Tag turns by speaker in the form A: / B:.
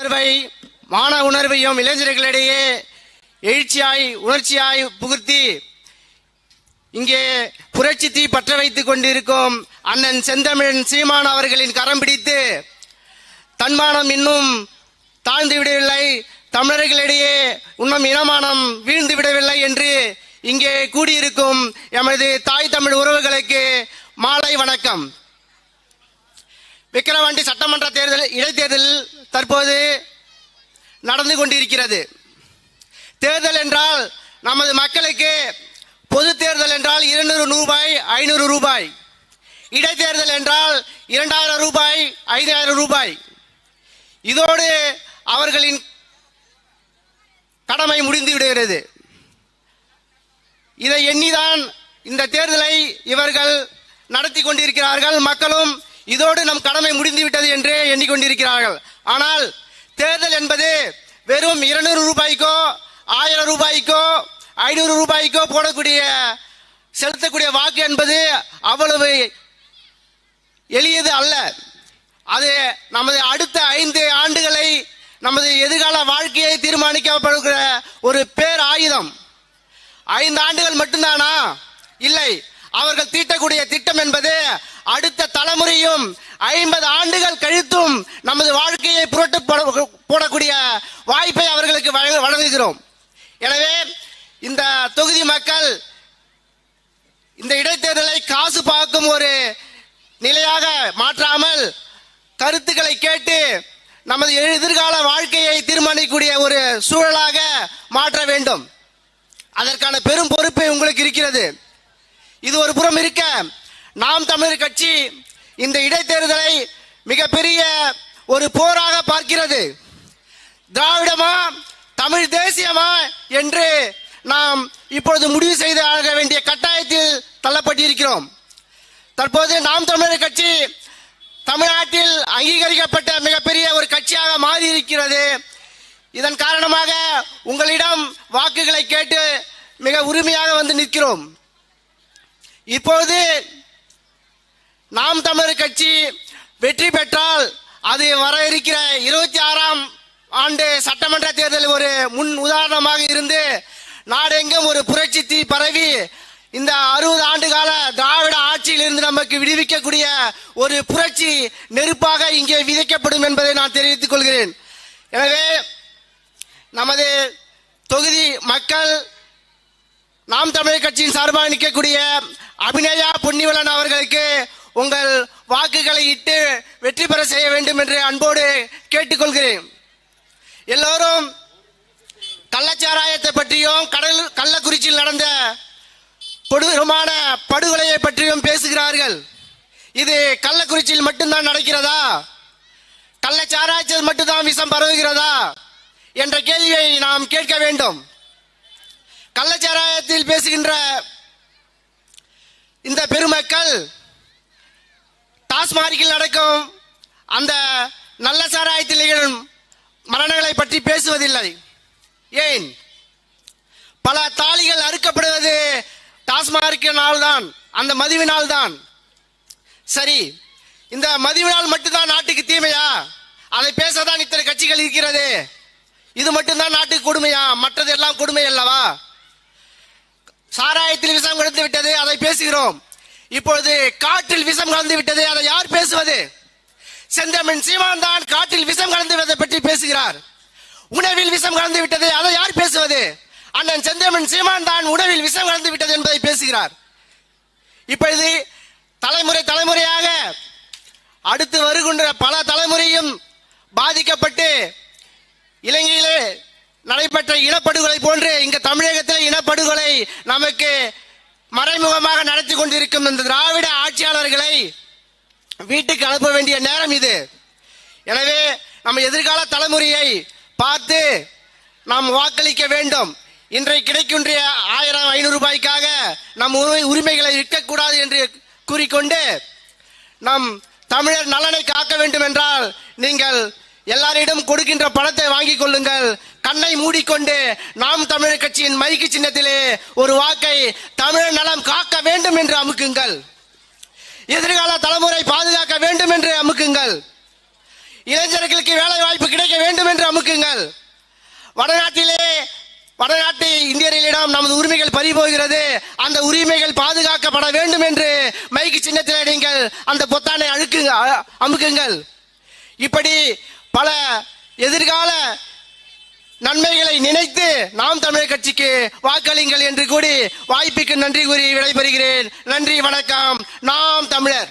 A: உணர்வை மான உணர்வையும் இளைஞர்களிடையே எழுச்சியாய் உணர்ச்சியாய் புகுத்தி இங்கே புரட்சி தீ பற்ற வைத்துக் கொண்டிருக்கும் அண்ணன் செந்தமிழன் சீமான் அவர்களின் கரம் பிடித்து தன்மானம் இன்னும் தாழ்ந்து விடவில்லை, தமிழர்களிடையே இன்னும் இனமானம் வீழ்ந்து விடவில்லை என்று இங்கே கூடியிருக்கும் எமது தாய் தமிழ் உறவுகளுக்கு மாலை வணக்கம். விக்கிரவாண்டி சட்டமன்ற இடைத்தேர்தல் தற்போது நடந்து கொண்டிருக்கிறது. தேர்தல் என்றால் நமது மக்களுக்கு பொது தேர்தல் என்றால் 200 ரூபாய் 500 ரூபாய், இடைத்தேர்தல் என்றால் 2000 ரூபாய் 5000 ரூபாய். இதோடு அவர்களின் கடமை முடிந்து விடுகிறது. இதை எண்ணிதான் இந்த தேர்தலை இவர்கள் நடத்தி கொண்டிருக்கிறார்கள். மக்களும் இதோடு நம் கடமை முடிந்துவிட்டது என்று எண்ணிக்கொண்டிருக்கிறார்கள். ஆனால் தேர்தல் என்பது வெறும் 200 ரூபாய்க்கோ 1000 ரூபாய்க்கோ 500 ரூபாய்க்கோ செலுத்தக்கூடிய வாக்கு என்பது அவ்வளவு எளியது அல்ல. அது நமது அடுத்த 5 ஆண்டுகளை நமது எதிர்கால வாழ்க்கையை தீர்மானிக்கப்படுகிற ஒரு பேர் ஆயுதம். 5 ஆண்டுகள் மட்டும்தானா? இல்லை, அவர்கள் தீட்டக்கூடிய திட்டம் என்பது அடுத்த தலைமுறையும் 50 ஆண்டுகள் கழித்தும் நமது வாழ்க்கையை புரட்டு போடக்கூடிய வாய்ப்பை அவர்களுக்கு வழங்குகிறோம். எனவே இந்த தொகுதி மக்கள் இந்த இடைத்தேர்தலை காசு பார்க்கும் ஒரு நிலையாக மாற்றாமல் கருத்துக்களை கேட்டு நமது எதிர்கால வாழ்க்கையை தீர்மானிக்கக்கூடிய ஒரு சூழலாக மாற்ற வேண்டும். அதற்கான பெரும் பொறுப்பு உங்களுக்கு இருக்கிறது. இது ஒரு புறம் இருக்க, நாம் தமிழர் கட்சி இந்த இடைத்தேர்தலை மிகப்பெரிய ஒரு போராக பார்க்கிறது. திராவிடமா தமிழ் தேசியமா என்று நாம் இப்பொழுது முடிவு செய்து ஆக வேண்டிய கட்டாயத்தில் தள்ளப்பட்டிருக்கிறோம். தற்போது நாம் தமிழர் கட்சி தமிழ்நாட்டில் அங்கீகரிக்கப்பட்ட மிகப்பெரிய ஒரு கட்சியாக மாறி இருக்கிறது. இதன் காரணமாக உங்களிடம் வாக்குகளை கேட்டு மிக உரிமையாக வந்து நிற்கிறோம். இப்போது நாம் தமிழர் கட்சி வெற்றி பெற்றால் அது வர இருக்கிற 26ஆம் ஆண்டு சட்டமன்ற தேர்தல் ஒரு முன் உதாரணமாக இருந்து நாடெங்கும் ஒரு புரட்சி தீ பரவி இந்த 60 ஆண்டு கால திராவிட ஆட்சியில் இருந்து நமக்கு விடுவிக்கக்கூடிய ஒரு புரட்சி நெருப்பாக இங்கே விதைக்கப்படும் என்பதை நான் தெரிவித்துக் கொள்கிறேன். எனவே நமது தொகுதி மக்கள் நாம் தமிழர் கட்சியின் சார்பாக நிற்கக்கூடிய அபிநயா பொன்னிவளன் அவர்களுக்கு உங்கள் வாக்குகளை இட்டு வெற்றி பெற செய்ய வேண்டும் என்று அன்போடு கேட்டுக்கொள்கிறேன். எல்லோரும் கள்ளச்சாராயத்தை பற்றியும் கள்ளக்குறிச்சியில் நடந்த கொடூரமான படுகொலையை பற்றியும் பேசுகிறார்கள். இது கள்ளக்குறிச்சியில் மட்டும்தான் நடக்கிறதா? கள்ளச்சாராயத்தில் மட்டும்தான் விஷம் பரவுகிறதா என்ற கேள்வியை நாம் கேட்க வேண்டும். கள்ளச்சாராயத்தில் பேசுகின்ற இந்த பெருமக்கள் டாஸ்மார்க்கில் நடக்கும் அந்த நல்ல சாராயத்தில் நிகழும் மரணங்களை பற்றி பேசுவதில்லை. ஏன்? பல தாலிகள் அறுக்கப்படுவது டாஸ்மார்க்கினால் தான், அந்த மதுவினால் தான். சரி, இந்த மதுவினால் மட்டும்தான் நாட்டுக்கு தீமையா? அதை பேசதான் இத்தனை கட்சிகள் இருக்கிறது. இது மட்டும்தான் நாட்டுக்கு கொடுமையா? மற்றது எல்லாம் கொடுமை அல்லவா? சாராயத்தில் விஷம் கலந்து விட்டது, அதை பேசுகிறோம். இப்பொழுது காற்றில் விஷம் கலந்து விட்டது, அதை யார் பேசுவது? செந்தமிழன் சீமான் தான் காற்றில் விஷம் கலந்து பற்றி பேசுகிறார். உணவில் விஷம் கலந்து விட்டது, அதை யார் பேசுவது? அண்ணன் செந்தமிழன் சீமான் தான் உணவில் விஷம் கலந்து விட்டது என்பதை பேசுகிறார். இப்பொழுது தலைமுறையாக அடுத்து வருகின்ற பல தலைமுறையும் பாதிக்கப்பட்டு இலங்கையிலே நடைபெற்ற இனப்படுகொலை போன்று இங்கு தமிழகத்தில் இனப்படுகொலை நமக்கு மறைமுகமாக நடத்தி கொண்டிருக்கும் இந்த திராவிட ஆட்சியாளர்களை வீட்டுக்கு அனுப்ப வேண்டிய நேரம் இது. எனவே நம்ம எதிர்கால தலைமுறையை பார்த்து நாம் வாக்களிக்க வேண்டும். இன்றைக்கு கிடைக்கின்ற 1000 500 ரூபாய்க்காக நம் உரிமைகளை விற்கக்கூடாது என்று கூறிக்கொண்டு நம் தமிழர் நலனை காக்க வேண்டும் என்றால் நீங்கள் எல்லாரிடம் கொடுக்கின்ற பணத்தை வாங்கிக் கொள்ளுங்கள். கண்ணை மூடிக்கொண்டு நாம் தமிழர் கட்சியின் மைக்கு சின்னத்திலே ஒரு வாக்கை தமிழர் நலம் காக்க வேண்டும் என்று அமுக்குங்கள். எதிர்கால தலைமுறை பாதுகாக்க வேண்டும் என்று அமுக்குங்கள். இளைஞர்களுக்கு வேலை வாய்ப்பு கிடைக்க வேண்டும் என்று அமுக்குங்கள். வடநாட்டு இந்தியர்களிடம் நமது உரிமைகள் பறிபோகிறது, அந்த உரிமைகள் பாதுகாக்கப்பட வேண்டும் என்று மைக்கு சின்னத்தில் நீங்கள் அந்த பொத்தானை அமுக்குங்கள். இப்படி பல எதிர்கால நன்மைகளை நினைத்து நாம் தமிழர் கட்சிக்கு வாக்களிங்கள் என்று கூறி வாய்ப்புக்கு நன்றி கூறி விடைபெறுகிறேன். நன்றி, வணக்கம். நாம் தமிழர்.